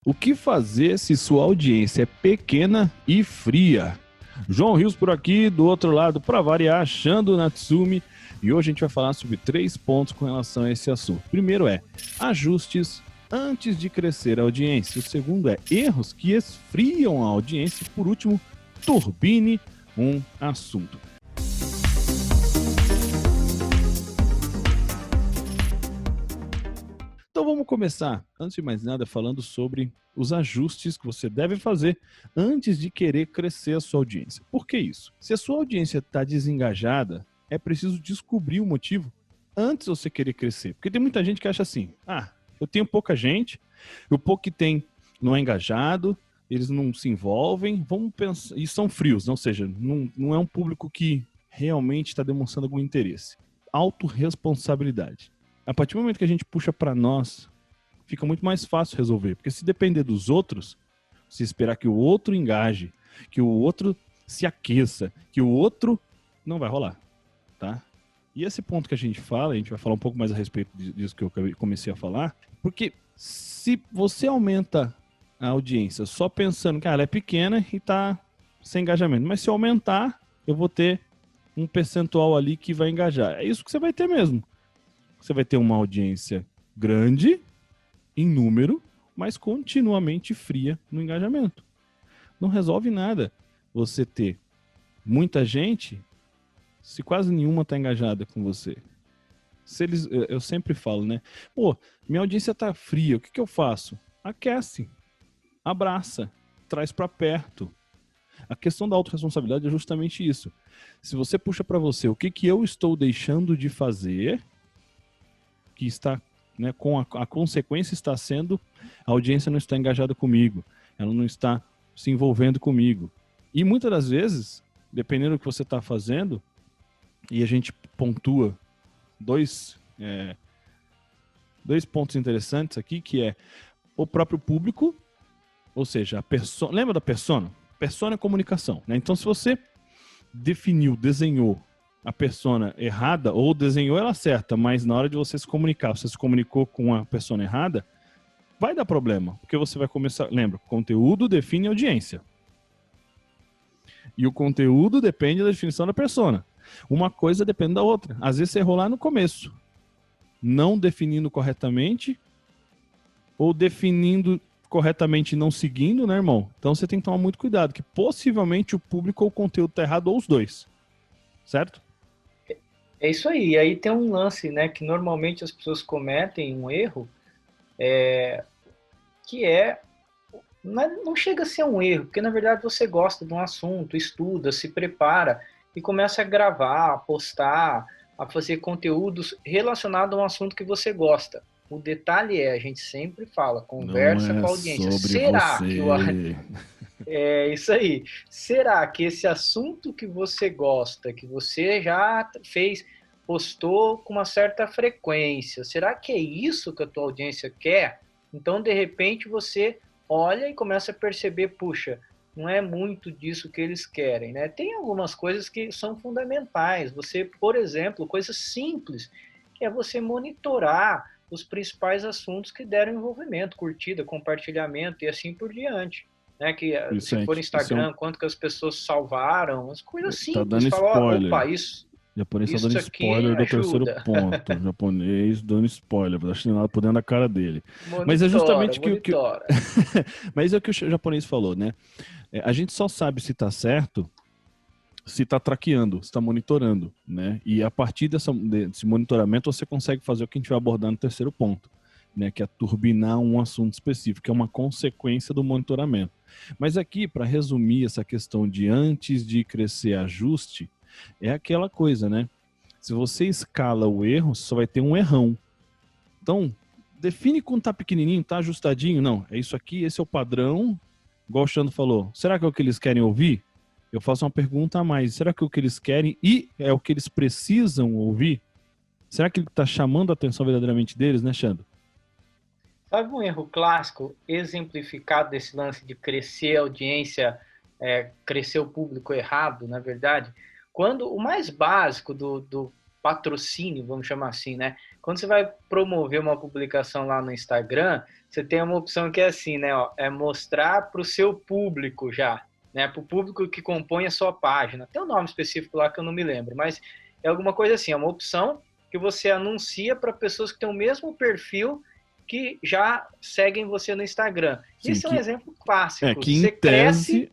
O que fazer se sua audiência é pequena e fria? João Rios por aqui, do outro lado, para variar, Shando Natsumi. E hoje a gente vai falar sobre 3 pontos com relação a esse assunto. Primeiro é ajustes antes de crescer a audiência. O segundo é erros que esfriam a audiência. E por último, turbine um assunto. Então vamos começar, antes de mais nada, falando sobre os ajustes que você deve fazer antes de querer crescer a sua audiência. Por que isso? Se a sua audiência está desengajada, é preciso descobrir o motivo antes de você querer crescer. Porque tem muita gente que acha assim, eu tenho pouca gente, o pouco que tem não é engajado, eles não se envolvem, vamos pensar, e são frios, ou seja, não é um público que realmente está demonstrando algum interesse. Autorresponsabilidade. A partir do momento que a gente puxa para nós, fica muito mais fácil resolver. Porque se depender dos outros, se esperar que o outro engaje, que o outro se aqueça, que o outro, não vai rolar, tá? E esse ponto que a gente vai falar um pouco mais a respeito disso que eu comecei a falar, porque se você aumenta a audiência só pensando que ela é pequena e tá sem engajamento, mas se eu aumentar, eu vou ter um percentual ali que vai engajar. É isso que você vai ter mesmo. Você vai ter uma audiência grande em número, mas continuamente fria no engajamento. Não resolve nada você ter muita gente se quase nenhuma está engajada com você. Eu sempre falo, né? Minha audiência tá fria, o que eu faço? Aquece, abraça, traz para perto. A questão da autorresponsabilidade é justamente isso. Se você puxa para você o que eu estou deixando de fazer, que está, né, com a consequência está sendo a audiência não está engajada comigo, ela não está se envolvendo comigo. E muitas das vezes, dependendo do que você está fazendo, e a gente pontua dois pontos interessantes aqui, que é o próprio público, ou seja, a persona. Lembra da persona? Persona é comunicação, né? Então, se você desenhou a persona errada, ou desenhou ela certa, mas na hora de você se comunicar, você se comunicou com a persona errada, vai dar problema, porque você vai começar... Lembra, conteúdo define audiência. E o conteúdo depende da definição da persona. Uma coisa depende da outra. Às vezes você errou lá no começo, não definindo corretamente, ou definindo corretamente e não seguindo, né, irmão? Então você tem que tomar muito cuidado, que possivelmente o público ou o conteúdo tá errado, ou os dois. Certo? É isso aí. E aí tem um lance, né, que normalmente as pessoas cometem um erro, que não chega a ser um erro, porque na verdade você gosta de um assunto, estuda, se prepara e começa a gravar, a postar, a fazer conteúdos relacionados a um assunto que você gosta. O detalhe é, a gente sempre fala, Não conversa é com a audiência. sobre Será que você. é isso aí? Será que esse assunto que você gosta, que você já fez, postou com uma certa frequência, será que é isso que a tua audiência quer? Então, de repente, você olha e começa a perceber, puxa, não é muito disso que eles querem, né? Tem algumas coisas que são fundamentais. Você, por exemplo, coisas simples, que é você monitorar os principais assuntos que deram envolvimento, curtida, compartilhamento e assim por diante. Né, que Isso, se for gente, isso é Instagram, quanto que as pessoas salvaram, as coisas tá simples. dando Fala, spoiler. opa, O japonês tá dando isso aqui spoiler do terceiro ajuda. ponto. O japonês dando spoiler, tá chinelado por dentro da cara dele. Mas é Monitora, justamente monitora. mas é o que o japonês falou, né? A gente só sabe se tá certo se tá traqueando, se tá monitorando, né? E a partir desse monitoramento você consegue fazer o que a gente vai abordar no terceiro ponto, né? Que é turbinar um assunto específico, que é uma consequência do monitoramento. Mas aqui, para resumir essa questão de antes de crescer ajuste, é aquela coisa, né? Se você escala o erro, você só vai ter um errão. Então, define quando tá pequenininho, tá ajustadinho. Não, é isso aqui, esse é o padrão. Igual o Xando falou, será que é o que eles querem ouvir? Eu faço uma pergunta a mais. Será que é o que eles querem e é o que eles precisam ouvir? Será que ele está chamando a atenção verdadeiramente deles, né, Xando? Sabe um erro clássico, exemplificado desse lance de crescer a audiência, crescer o público errado, na verdade? Quando o mais básico patrocínio, vamos chamar assim, né? Quando você vai promover uma publicação lá no Instagram, você tem uma opção que é assim, né? Ó, é mostrar para o seu público já, né? Para o público que compõe a sua página. Tem um nome específico lá que eu não me lembro, mas é alguma coisa assim, é uma opção que você anuncia para pessoas que têm o mesmo perfil que já seguem você no Instagram. Sim, Isso é um exemplo clássico. que Você cresce,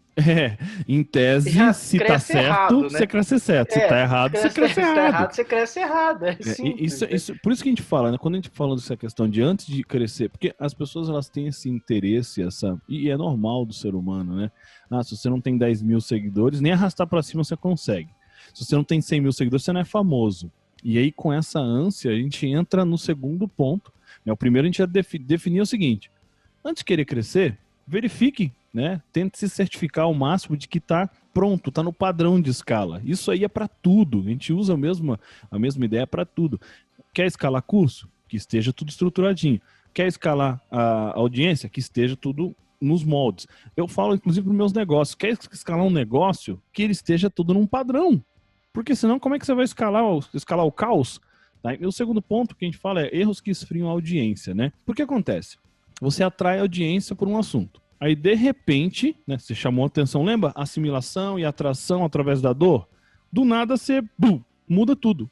em tese, já se tá cresce certo, errado, você né? cresce certo. Se tá errado, você cresce Se tá errado. errado, você cresce errado. É simples. Por isso que a gente fala, né? Quando a gente fala dessa questão de antes de crescer, porque as pessoas elas têm esse interesse, e é normal do ser humano, né? Ah, se você não tem 10 mil seguidores, nem arrastar pra cima você consegue. Se você não tem 100 mil seguidores, você não é famoso. E aí, com essa ânsia, a gente entra no segundo ponto. Né? O primeiro a gente já definir o seguinte: antes de querer crescer, verifique, né? Tente se certificar ao máximo de que está pronto, está no padrão de escala. Isso aí é para tudo. A gente usa a mesma ideia para tudo. Quer escalar curso? Que esteja tudo estruturadinho. Quer escalar a audiência? Que esteja tudo nos moldes. Eu falo, inclusive, para os meus negócios. Quer escalar um negócio? Que ele esteja tudo num padrão. Porque senão, como é que você vai escalar o caos? Tá? E o segundo ponto que a gente fala é erros que esfriam a audiência, né? Por que acontece? Você atrai a audiência por um assunto. Aí, de repente, né, você chamou a atenção, lembra? Assimilação e atração através da dor. Do nada, você muda tudo.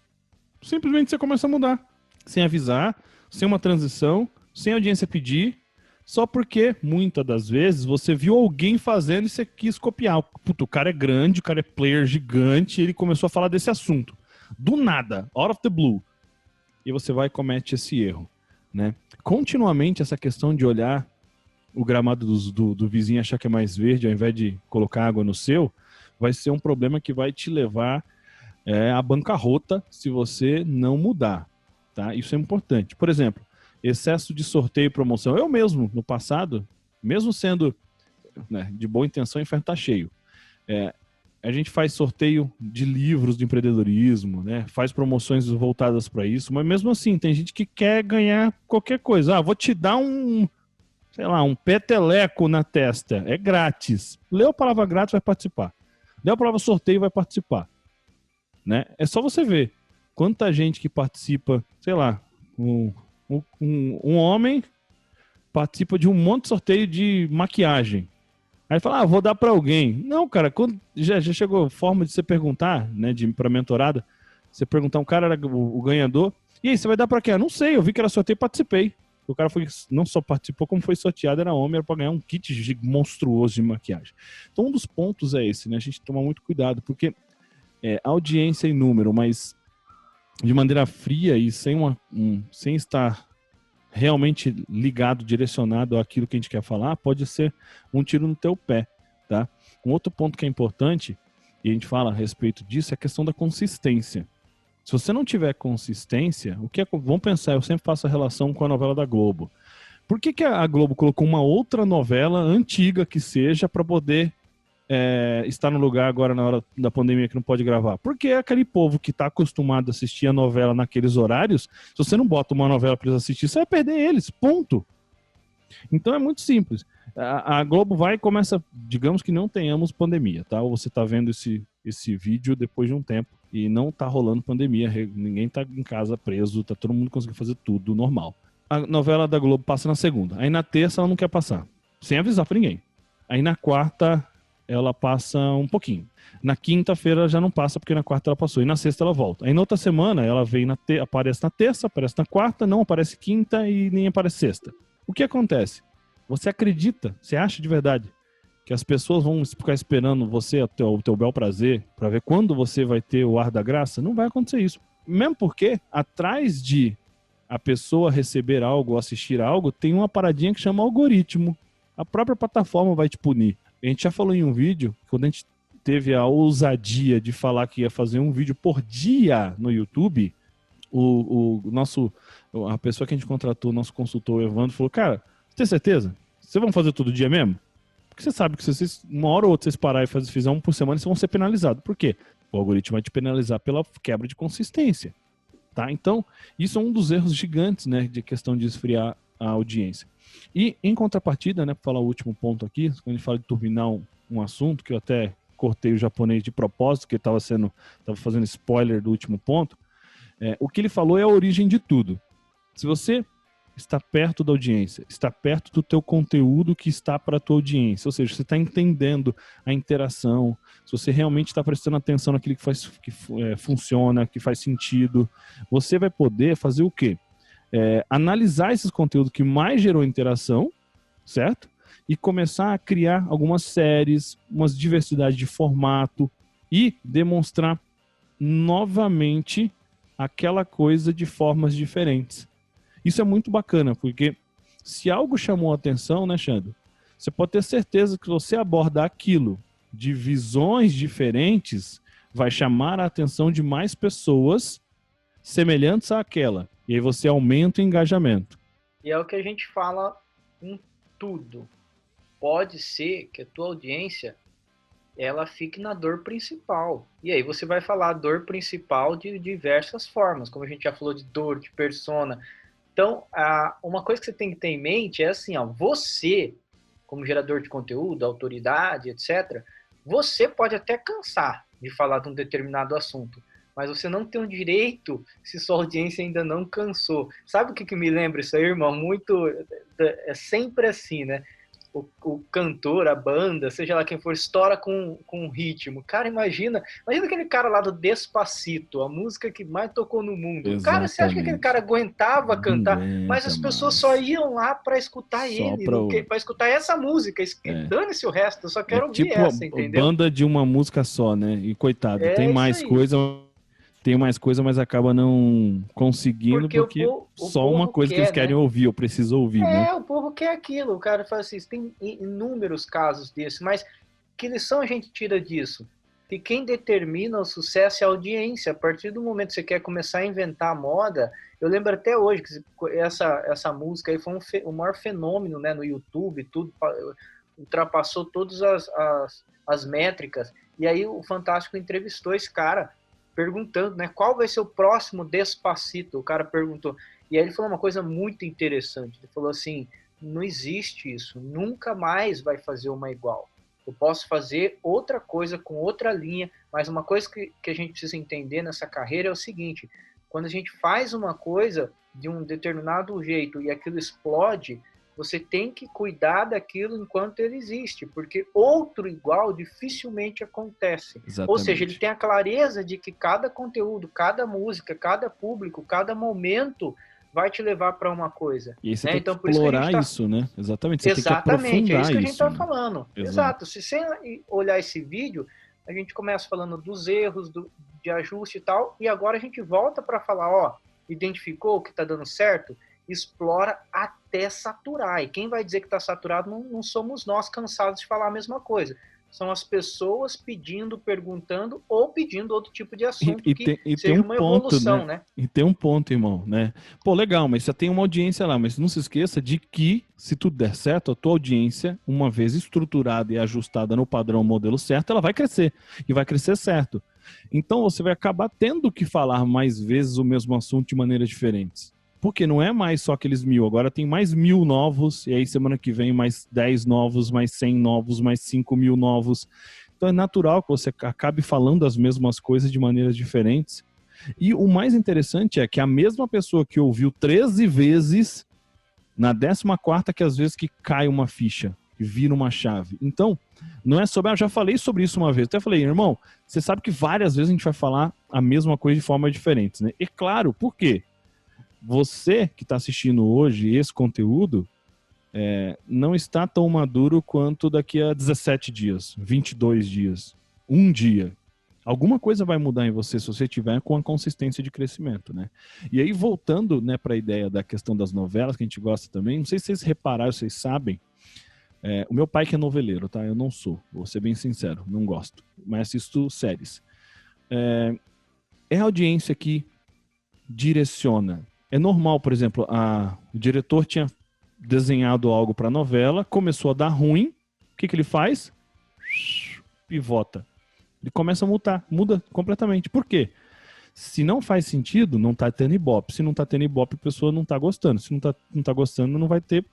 Simplesmente você começa a mudar. Sem avisar, sem uma transição, sem a audiência pedir, só porque, muitas das vezes, você viu alguém fazendo e você quis copiar. Puta, o cara é grande, o cara é player gigante, e ele começou a falar desse assunto. Do nada, out of the blue. E você vai e comete esse erro, né? Continuamente, essa questão de olhar o gramado do vizinho e achar que é mais verde, ao invés de colocar água no seu, vai ser um problema que vai te levar à bancarrota se você não mudar, tá? Isso é importante. Por exemplo, excesso de sorteio e promoção. Eu mesmo, no passado, mesmo sendo, né, de boa intenção, o inferno tá cheio. A gente faz sorteio de livros de empreendedorismo, né? Faz promoções voltadas para isso, mas mesmo assim, tem gente que quer ganhar qualquer coisa. Ah, vou te dar um peteleco na testa. É grátis. Leu a palavra grátis, vai participar. Leu a palavra sorteio, vai participar. Né? É só você ver quanta gente que participa, sei lá, um homem participa de um monte de sorteio de maquiagem. Aí fala, vou dar para alguém. Não, cara, quando já chegou forma de você perguntar, né, para mentorada, você perguntar, um cara era o ganhador, e aí, você vai dar para quem? Eu não sei, eu vi que era sorteio e participei. O cara não só participou, como foi sorteado, era homem, era para ganhar um kit monstruoso de maquiagem. Então, um dos pontos é esse, né? A gente toma muito cuidado, porque audiência e número, mas de maneira fria e sem estar realmente ligado, direcionado àquilo que a gente quer falar, pode ser um tiro no teu pé, tá? Um outro ponto que é importante, e a gente fala a respeito disso, é a questão da consistência. Se você não tiver consistência, vamos pensar, eu sempre faço a relação com a novela da Globo. Por que a Globo colocou uma outra novela antiga que seja para poder estar no lugar agora na hora da pandemia que não pode gravar? Porque aquele povo que está acostumado a assistir a novela naqueles horários, se você não bota uma novela para eles assistir, você vai perder eles, ponto. Então é muito simples. A Globo vai e começa, digamos que não tenhamos pandemia, tá? Ou você está vendo esse vídeo depois de um tempo e não tá rolando pandemia, ninguém tá em casa preso, tá todo mundo conseguindo fazer tudo normal. A novela da Globo passa na segunda, aí na terça ela não quer passar, sem avisar pra ninguém. Aí na quarta ela passa um pouquinho. Na quinta-feira já não passa, porque na quarta ela passou, e na sexta ela volta. Aí na outra semana ela vem aparece na terça, aparece na quarta, não aparece quinta e nem aparece sexta. O que acontece? Você acredita, você acha de verdade que as pessoas vão ficar esperando você, o teu bel prazer, para ver quando você vai ter o ar da graça? Não vai acontecer isso. Mesmo porque, atrás de a pessoa receber algo ou assistir algo, tem uma paradinha que chama algoritmo. A própria plataforma vai te punir. A gente já falou em um vídeo, quando a gente teve a ousadia de falar que ia fazer um vídeo por dia no YouTube, a pessoa que a gente contratou, o nosso consultor, o Evandro, falou, cara, você tem certeza? Vocês vão fazer todo dia mesmo? Porque você sabe que se vocês, uma hora ou outra vocês parar e fizer um por semana, vocês vão ser penalizados. Por quê? O algoritmo vai te penalizar pela quebra de consistência. Tá? Então, isso é um dos erros gigantes, né, de questão de esfriar a audiência. E, em contrapartida, né, para falar o último ponto aqui, quando a gente fala de turbinar um assunto, que eu até cortei o japonês de propósito, que estava fazendo spoiler do último ponto, O que ele falou é a origem de tudo. Se você está perto da audiência, está perto do teu conteúdo que está para a tua audiência, ou seja, você está entendendo a interação, se você realmente está prestando atenção naquilo que funciona, que faz sentido, você vai poder fazer o quê? Analisar esses conteúdos que mais gerou interação, certo? E começar a criar algumas séries, umas diversidade de formato e demonstrar novamente aquela coisa de formas diferentes. Isso é muito bacana, porque se algo chamou a atenção, né, Xandro? Você pode ter certeza que você abordar aquilo de visões diferentes vai chamar a atenção de mais pessoas semelhantes àquela. E aí você aumenta o engajamento. E é o que a gente fala em tudo. Pode ser que a tua audiência ela fique na dor principal. E aí você vai falar a dor principal de diversas formas, como a gente já falou de dor, de persona. Então, uma coisa que você tem que ter em mente é assim, ó, você, como gerador de conteúdo, autoridade, etc., você pode até cansar de falar de um determinado assunto, mas você não tem o direito se sua audiência ainda não cansou. Sabe o que me lembra isso aí, irmão? Muito, é sempre assim, né? O cantor, a banda, seja lá quem for, estoura com ritmo. Cara, imagina aquele cara lá do Despacito, a música que mais tocou no mundo. Exatamente. Cara, você acha que aquele cara aguentava cantar? Mas as pessoas só iam lá para escutar ele, para escutar essa música. Dane-se o resto, eu só quero ouvir tipo essa, entendeu? Banda de uma música só, né? E coitado, tem mais coisa, mas acaba não conseguindo porque só uma coisa que eles querem ouvir, eu preciso ouvir, né? O povo quer aquilo, o cara fala assim, tem inúmeros casos desses, mas que lição a gente tira disso? Que quem determina o sucesso é a audiência. A partir do momento que você quer começar a inventar moda, eu lembro até hoje que essa música aí foi o maior fenômeno, né, no YouTube, tudo ultrapassou todas as métricas, e aí o Fantástico entrevistou esse cara, perguntando, né, qual vai ser o próximo Despacito? O cara perguntou. E aí ele falou uma coisa muito interessante. Ele falou assim, não existe isso, nunca mais vai fazer uma igual. Eu posso fazer outra coisa com outra linha, mas uma coisa que a gente precisa entender nessa carreira é o seguinte, quando a gente faz uma coisa de um determinado jeito e aquilo explode, você tem que cuidar daquilo enquanto ele existe, porque outro igual dificilmente acontece. Exatamente. Ou seja, ele tem a clareza de que cada conteúdo, cada música, cada público, cada momento vai te levar para uma coisa. E aí você né? tem Então, que explorar isso, né? Exatamente. Você Exatamente, tem que aprofundar é isso que a gente está né? falando. Exato. Se você olhar esse vídeo, a gente começa falando dos erros, de ajuste e tal, e agora a gente volta para falar, ó, identificou o que está dando certo? Explora até saturar. E quem vai dizer que está saturado não somos nós cansados de falar a mesma coisa. São as pessoas pedindo, perguntando ou pedindo outro tipo de assunto que seja uma evolução, né? E tem um ponto, irmão, né? Pô, legal, mas você tem uma audiência lá, mas não se esqueça de que, se tudo der certo, a tua audiência, uma vez estruturada e ajustada no padrão modelo certo, ela vai crescer. E vai crescer certo. Então você vai acabar tendo que falar mais vezes o mesmo assunto de maneiras diferentes. Porque não é mais só aqueles 1000, agora tem mais 1000 novos, e aí semana que vem mais 10 novos, mais 100 novos, mais 5.000 novos. Então é natural que você acabe falando as mesmas coisas de maneiras diferentes. E o mais interessante é que a mesma pessoa que ouviu 13 vezes, na 14ª que às vezes que cai uma ficha, que vira uma chave. Então, não é sobre... eu já falei sobre isso uma vez, até falei, irmão, você sabe que várias vezes a gente vai falar a mesma coisa de forma diferente, né? E claro, por quê? Você que está assistindo hoje esse conteúdo não está tão maduro quanto daqui a 17 dias, 22 dias, um dia. Alguma coisa vai mudar em você se você tiver com a consistência de crescimento, né? E aí, voltando, né, para a ideia da questão das novelas, que a gente gosta também, não sei se vocês repararam, vocês sabem, o meu pai que é noveleiro, tá? Eu não sou, vou ser bem sincero, não gosto, mas assisto séries. É a audiência que direciona. É normal, por exemplo, o diretor tinha desenhado algo para a novela, começou a dar ruim, o que ele faz? Pivota. Ele começa a muda completamente. Por quê? Se não faz sentido, não tá tendo ibope. Se não tá tendo ibope, a pessoa não tá gostando. Se não tá gostando, não vai ter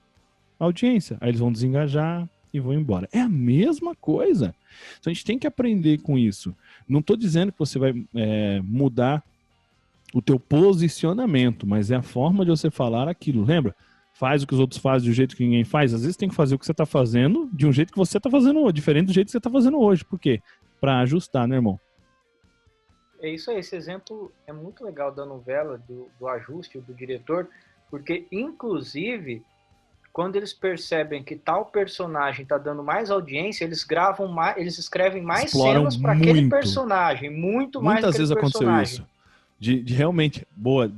audiência. Aí eles vão desengajar e vão embora. É a mesma coisa. Então a gente tem que aprender com isso. Não tô dizendo que você vai mudar o teu posicionamento, mas é a forma de você falar aquilo. Lembra? Faz o que os outros fazem de um jeito que ninguém faz. Às vezes tem que fazer o que você está fazendo de um jeito que você está fazendo hoje, diferente do jeito que você está fazendo hoje. Por quê? Para ajustar, né, irmão? É isso aí, esse exemplo é muito legal da novela, do ajuste do diretor, porque, inclusive, quando eles percebem que tal personagem está dando mais audiência, eles gravam mais, eles escrevem mais Exploram cenas para aquele muito. personagem, muito mais Muitas daquele vezes aconteceu personagem. isso. De realmente, boa.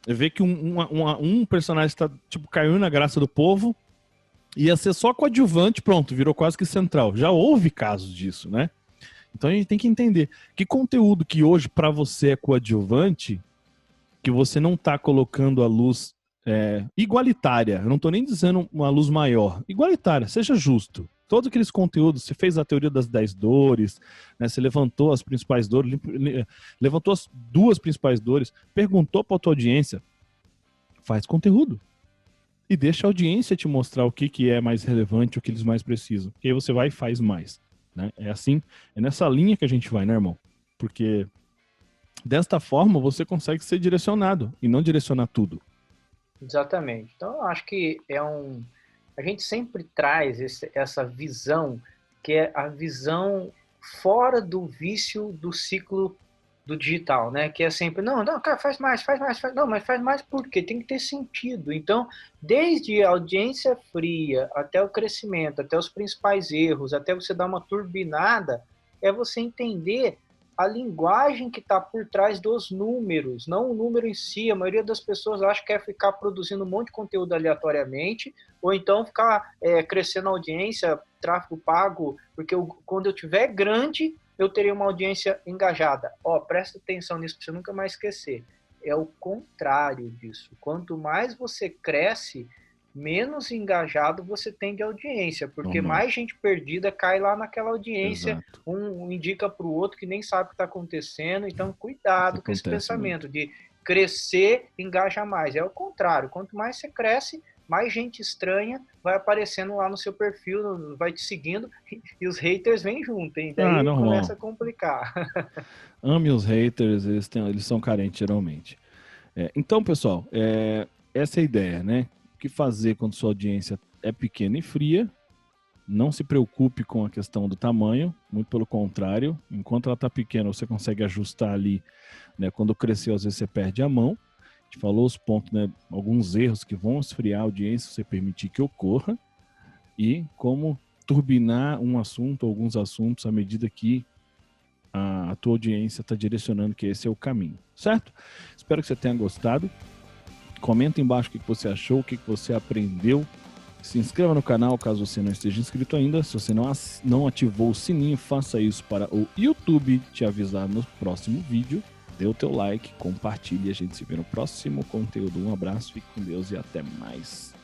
Ver que um personagem está, tipo, caiu na graça do povo, ia ser só coadjuvante, pronto, virou quase que central. Já houve casos disso, né? Então a gente tem que entender que conteúdo que hoje para você é coadjuvante, que você não está colocando a luz igualitária. Eu não estou nem dizendo uma luz maior. Igualitária, seja justo. Todos aqueles conteúdos, você fez a teoria das 10 dores, né? Você levantou as principais dores, levantou as 2 principais dores, perguntou para a tua audiência, faz conteúdo. E deixa a audiência te mostrar o que é mais relevante, o que eles mais precisam. E aí você vai e faz mais. Né? É assim, é nessa linha que a gente vai, né, irmão? Porque desta forma você consegue ser direcionado e não direcionar tudo. Exatamente. Então, eu acho que a gente sempre traz essa visão, que é a visão fora do vício do ciclo do digital, né? Que é sempre, não, cara, faz mais. Não, mas faz mais porque tem que ter sentido. Então, desde a audiência fria, até o crescimento, até os principais erros, até você dar uma turbinada, é você entender a linguagem que está por trás dos números, não o número em si. A maioria das pessoas acha que é ficar produzindo um monte de conteúdo aleatoriamente, ou então ficar crescendo a audiência, tráfego pago, porque quando eu tiver grande, eu teria uma audiência engajada. Presta atenção nisso para você nunca mais esquecer. É o contrário disso. Quanto mais você cresce, menos engajado você tem de audiência, porque mais gente perdida cai lá naquela audiência. Exato. Um indica para o outro que nem sabe o que está acontecendo. Então, cuidado com esse pensamento de crescer, engaja mais. É o contrário. Quanto mais você cresce, mais gente estranha vai aparecendo lá no seu perfil, vai te seguindo, e os haters vêm junto, hein? Daí começa a complicar. Ame os haters, eles são carentes geralmente. Então, pessoal, essa é a ideia, né? O que fazer quando sua audiência é pequena e fria? Não se preocupe com a questão do tamanho, muito pelo contrário. Enquanto ela está pequena, você consegue ajustar ali, né? Quando crescer, às vezes você perde a mão. A gente falou os pontos, né? Alguns erros que vão esfriar a audiência se você permitir que ocorra. E como turbinar um assunto, alguns assuntos, à medida que a tua audiência está direcionando que esse é o caminho, certo? Espero que você tenha gostado. Comenta embaixo o que você achou, o que você aprendeu. Se inscreva no canal caso você não esteja inscrito ainda. Se você não ativou o sininho, faça isso para o YouTube te avisar no próximo vídeo. Dê o teu like, compartilhe. A gente se vê no próximo conteúdo. Um abraço, fique com Deus e até mais.